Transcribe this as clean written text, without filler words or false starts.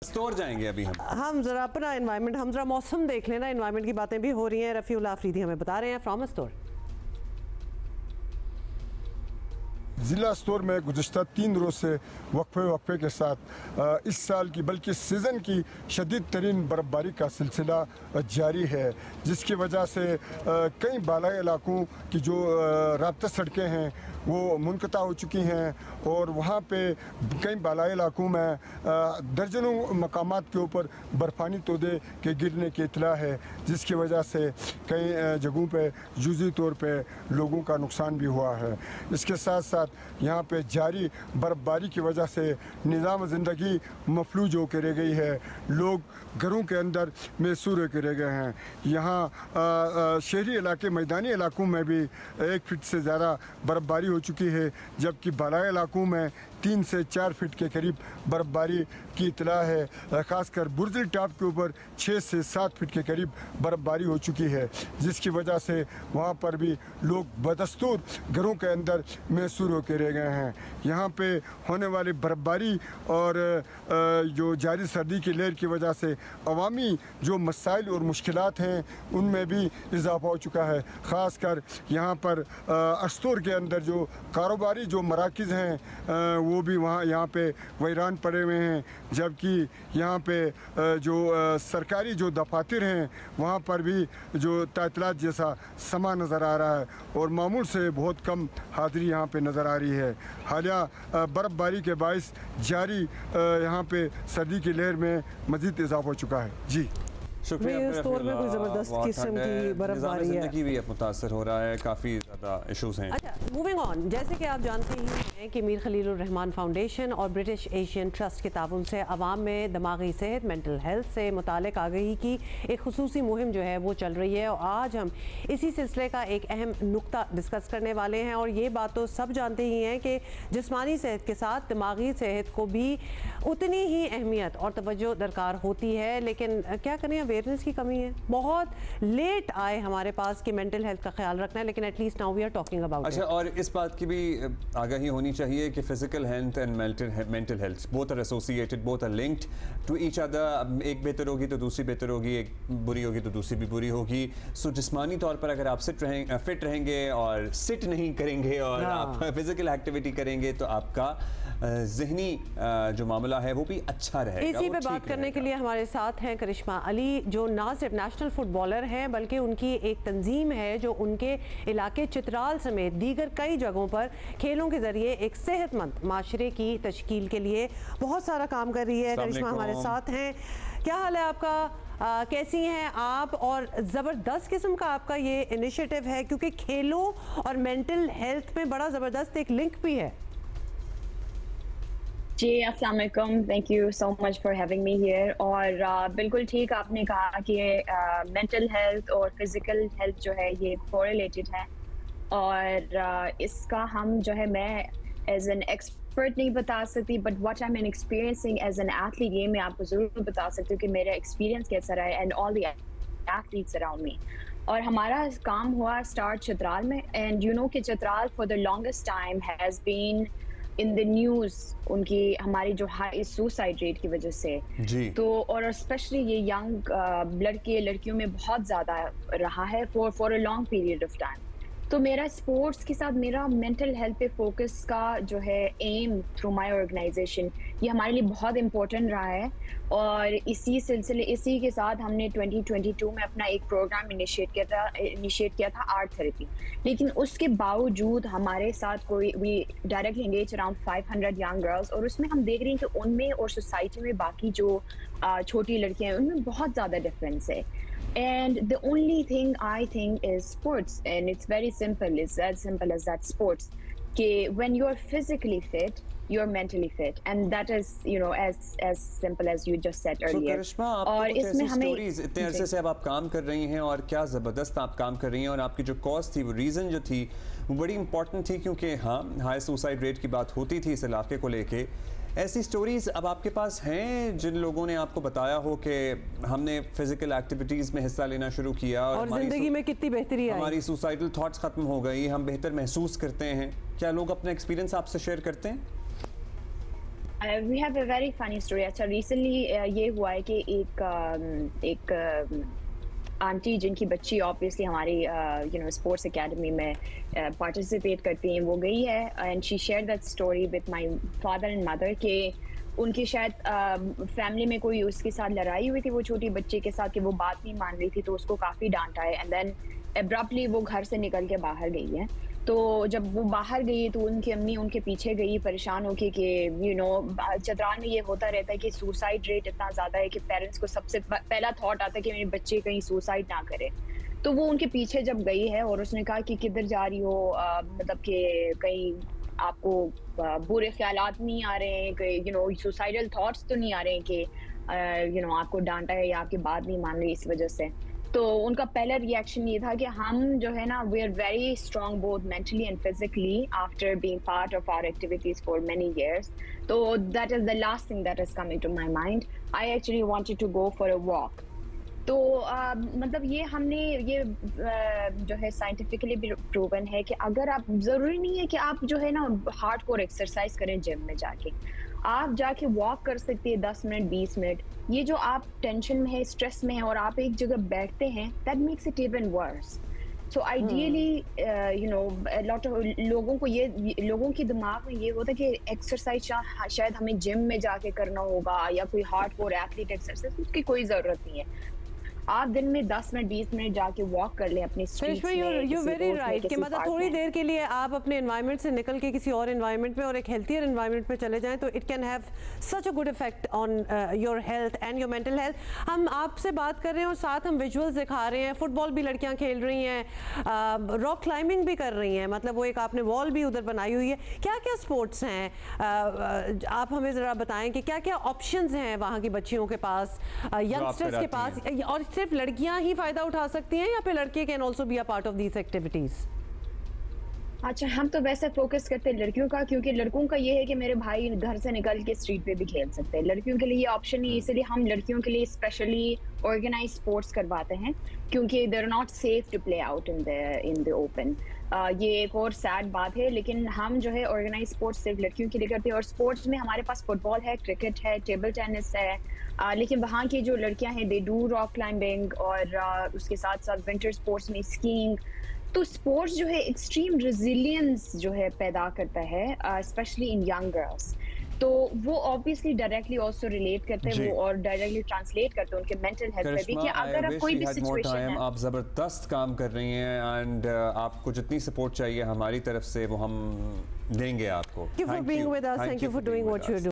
Store जाएंगे अभी हम जरा अपना एनवायरनमेंट, हम जरा मौसम देख लेना। एनवायरनमेंट की बातें भी हो रही हैं। रफ़ीउल्लाह अफरीदी हमें बता रहे हैं फ्रॉम स्टोर। ज़िला स्टोर में गुज़श्ता 3 रोज़ से वक्फे के साथ इस साल की बल्कि सीज़न की शदीद तरीन बर्फ़बारी का सिलसिला जारी है, जिसकी वजह से कई बालाई इलाकों की जो राब्ता सड़कें हैं वो मुनक़ता हो चुकी हैं और वहाँ पे कई बालाई इलाकों में दर्जनों मकामात के ऊपर बर्फ़ानी तोदे के गिरने की इत्तला है, जिसकी वजह से कई जगहों पे जुज़ी तौर पे लोगों का नुकसान भी हुआ है। इसके साथ साथ यहाँ पे जारी बर्फ़बारी की वजह से निज़ाम ज़िंदगी मफलूज होकर रह गई है। लोग घरों के अंदर मैसूर होकर रह गए हैं। यहाँ शहरी इलाके, मैदानी इलाकों में भी 1 फीट से ज़्यादा बर्फ़बारी हो चुकी है, जबकि बालाई इलाकों में 3 से 4 फीट के करीब बर्फ़बारी की इत्तला है। ख़ासकर बुर्जिल टॉप के ऊपर 6 से 7 फीट के करीब बर्फ़बारी हो चुकी है, जिसकी वजह से वहाँ पर भी लोग बदस्तूर घरों के अंदर मैसूर होकर रह गए हैं। यहाँ पे होने वाली बर्फ़बारी और जो जारी सर्दी की लहर की वजह से अवामी जो मसाइल और मुश्किलात हैं उनमें भी इजाफ़ा हो चुका है। ख़ासकर यहाँ पर अस्टोर के अंदर जो कारोबारी जो मराकिज़ हैं वो भी यहाँ पे वैरान पड़े हुए हैं, जबकि यहाँ पे जो सरकारी जो दफातर हैं वहाँ पर भी जो तातीलात जैसा समा नज़र आ रहा है और मामूल से बहुत कम हाज़िरी यहाँ पे नज़र आ रही है। हालिया बर्फ़बारी के बाइस जारी यहाँ पे सर्दी की लहर में मज़ीद इजाफ़ा हो चुका है। जी शुक्रिया। स्टोर में कोई ज़बरदस्त किस्म की बर्फ़बारी है, ज़िंदगी भी मुतासर हो रहा है, काफ़ी ज़्यादा इशूज़ हैं। अच्छा, मूविंग ऑन, जैसे कि आप जानते ही हैं कि मीर खलीलुर रहमान फाउंडेशन और ब्रिटिश एशियन ट्रस्ट के ताउन से अवाम में दिमागी सेहत, मेंटल हेल्थ से मुतालिक आगाही की एक खुसूसी मुहिम जो है वो चल रही है और आज हम इसी सिलसिले का एक अहम नुक्ता डिस्कस करने वाले हैं। और ये बात तो सब जानते ही हैं कि जिस्मानी सेहत के साथ दिमागी सेहत को भी उतनी ही अहमियत और तवज्जो दरकार होती है, लेकिन क्या करें, अवेयरनेस की कमी है। बहुत लेट आए हमारे पास कि मेंटल हेल्थ का ख्याल रखना है, लेकिन at least now we are talking about. अच्छा, और इस बात की भी आगाही होनी चाहिए कि physical health and mental health both are associated, both are linked to each other. एक बेहतर होगी तो दूसरी बेहतर होगी, एक बुरी होगी तो दूसरी भी बुरी होगी। सो जिस्मानी तौर पर अगर आप फिट रहेंगे और सिट नहीं करेंगे और आप फिजिकल एक्टिविटी करेंगे तो आपका ज़हनी जो मामला है वो भी अच्छा रहेगा। इसी पे बात करने के लिए हमारे साथ हैं करिश्मा अली, जो ना सिर्फ नेशनल फुटबॉलर हैं बल्कि उनकी एक तंजीम है जो उनके इलाके चित्राल समेत दीगर कई जगहों पर खेलों के जरिए एक सेहतमंद माशरे की तश्कील के लिए बहुत सारा काम कर रही है। करिश्मा हमारे साथ हैं, क्या हाल है आपका? कैसी हैं आप? और ज़बरदस्त किस्म का आपका ये इनिशिएटिव है क्योंकि खेलों और मेंटल हेल्थ में बड़ा ज़बरदस्त एक लिंक भी है। जी अस्सलाम वालेकुम, thank you so much for having me here. और बिल्कुल ठीक आपने कहा कि मेंटल हेल्थ और फिज़िकल हेल्थ जो है ये कोरिलेटेड है और इसका हम जो है, मैं एज एन एक्सपर्ट नहीं बता सकती, but what I am experiencing as an athlete ये मैं आपको ज़रूर बता सकती हूँ कि मेरा एक्सपीरियंस कैसा रहा है and all the athletes around me. और हमारा काम हुआ स्टार्ट चित्राल में, एंड यू नो कि Chitral for the longest time has been in the news उनकी हमारी जो हाई सुसाइड रेट की वजह से जी। तो और स्पेशली ये यंग लड़के लड़कियों में बहुत ज़्यादा रहा है for a long period of time. तो मेरा स्पोर्ट्स के साथ मेरा मेंटल हेल्थ पे फोकस का जो है एम थ्रू माय ऑर्गेनाइजेशन ये हमारे लिए बहुत इम्पोर्टेंट रहा है। और इसी के साथ हमने 2022 में अपना एक प्रोग्राम इनिशिएट किया था आर्ट थेरेपी। लेकिन उसके बावजूद हमारे साथ we directly engage around 500 young girls, और उसमें हम देख रहे हैं कि उनमें और सोसाइटी में बाकी जो छोटी लड़कियां हैं उनमें बहुत ज़्यादा डिफरेंस है। And the only thing I think is sports, and it's very simple. It's as simple as that, sports. When you're physically fit, you're mentally fit, and that is, you know, as simple as you just said earlier. So करिश्मा, और इसमें हमें इतने अरसे से अब आप काम कर रही हैं और क्या ज़बरदस्त आप काम कर रही हैं, और आपकी जो कॉज थी, वो रीज़न जो थी वो बड़ी इंपॉर्टेंट थी, क्योंकि हाँ हाई सुसाइड रेट की बात होती थी इस इलाके को लेके। ऐसी स्टोरीज़ अब आपके पास हैं जिन लोगों ने आपको बताया हो कि हमने फिजिकल एक्टिविटीज़ में हिस्सा लेना शुरू किया और ज़िंदगी में कितनी बेहतरी आई, हमारी सुसाइडल थॉट्स ख़त्म हो गई, हम बेहतर महसूस करते हैं? क्या लोग अपना एक्सपीरियंस आपसे शेयर करते हैं? We have a very funny story. अच्छा recently ये हुआ है कि एक आंटी जिनकी बच्ची ऑब्वियसली हमारी स्पोर्ट्स एकेडमी में पार्टिसिपेट करती हैं, वो गई है and she share that story with my father and mother कि उनकी शायद फैमिली में कोई उसके साथ लड़ाई हुई थी वो छोटी बच्चे के साथ कि वो बात नहीं मान रही थी, तो उसको काफ़ी डांटा है एंड देन एब्रप्टली वो घर से निकल के बाहर गई है। तो जब वो बाहर गई तो उनकी अम्मी उनके पीछे गई परेशान होके कि चतराल में ये होता रहता है कि सुसाइड रेट इतना ज़्यादा है कि पेरेंट्स को सबसे पहला थॉट आता है कि मेरे बच्चे कहीं सुसाइड ना करे। तो वो उनके पीछे जब गई है और उसने कहा कि किधर जा रही हो, मतलब कि कहीं आपको बुरे ख्यालात नहीं आ रहे हैं, कि सुसाइडल थॉट्स तो नहीं आ रहे हैं कि आपको डांटा है या आपकी बात नहीं मान रही इस वजह से। तो उनका पहला रिएक्शन ये था कि हम जो है ना we are very strong both mentally and physically after being part of our activities for many years. तो that is the last thing that is coming to my mind. I actually wanted to go for a walk. तो मतलब ये हमने ये जो है scientifically भी proven है कि अगर आप ज़रूरी नहीं है कि आप जो है ना हार्डकोर एक्सरसाइज करें जिम में जाके, आप जाके वॉक कर सकते हैं 10 मिनट 20 मिनट। ये जो आप टेंशन में है, स्ट्रेस में है और आप एक जगह बैठते हैं, that makes it even worse. So ideally lot of लोगों को लोगों के दिमाग में ये होता है कि एक्सरसाइज शायद हमें जिम में जाके करना होगा या कोई हार्डकोर एथलीट एक्सरसाइज, उसकी कोई ज़रूरत नहीं है। आप दिन में 10 मिनट 20 मिनट जाके वॉक कर ले अपनी स्ट्रीट्स में। यू वेरी राइट कि मतलब थोड़ी देर के लिए आप अपने एनवायरनमेंट से निकल के किसी और एनवायरनमेंट में और एक हेल्थियर एनवायरनमेंट में चले जाएं तो it can have such a good effect on your health and your mental health. हम आपसे बात कर रहे हैं और साथ हम विजुअल्स दिखा रहे हैं, फुटबॉल भी लड़कियां खेल रही हैं, रॉक क्लाइंबिंग भी कर रही हैं, मतलब वो एक आपने वॉल भी उधर बनाई हुई है। क्या क्या स्पोर्ट्स हैं, आप हमें ज़रा बताएं कि क्या क्या ऑप्शंस हैं वहाँ की बच्चियों के पास, यंगस्टर्स के पास, और सिर्फ लड़कियां ही फायदा उठा सकती हैं या फिर लड़के can also be a part of these activities? अच्छा, हम तो वैसे फोकस करते हैं लड़कियों का, क्योंकि लड़कों का ये है कि मेरे भाई घर से निकल के स्ट्रीट पे भी खेल सकते हैं। लड़कियों के लिए ये ऑप्शन नहीं है, इसलिए हम लड़कियों के लिए स्पेशली ऑर्गेनाइज स्पोर्ट्स करवाते हैं क्योंकि they are not safe to play out in the open. ये एक और सैड बात है, लेकिन हम जो है ऑर्गेनाइज स्पोर्ट्स सिर्फ लड़कियों के लिए करते हैं। और स्पोर्ट्स में हमारे पास फुटबॉल है, क्रिकेट है, टेबल टेनिस है, लेकिन वहाँ की जो लड़कियाँ हैं दे डू रॉक क्लाइंबिंग और उसके साथ साथ विंटर स्पोर्ट्स में स्कीइंग। तो स्पोर्ट्स जो है एक्सट्रीम रेजिलियंस जो है पैदा करता है, स्पेशली इन यंग गर्ल्स। तो वो ऑब्वियसली डायरेक्टली आल्सो रिलेट करते हैं वो और डायरेक्टली ट्रांसलेट करते हैं उनके मेंटल हेल्थ पे भी कि अगर आप कोई भी सिचुएशन है। आप ज़बरदस्त काम कर रही हैं एंड आपको जितनी सपोर्ट चाहिए हमारी तरफ से वो हम देंगे आपको। Thank you for being with us. Thank you for doing what you do.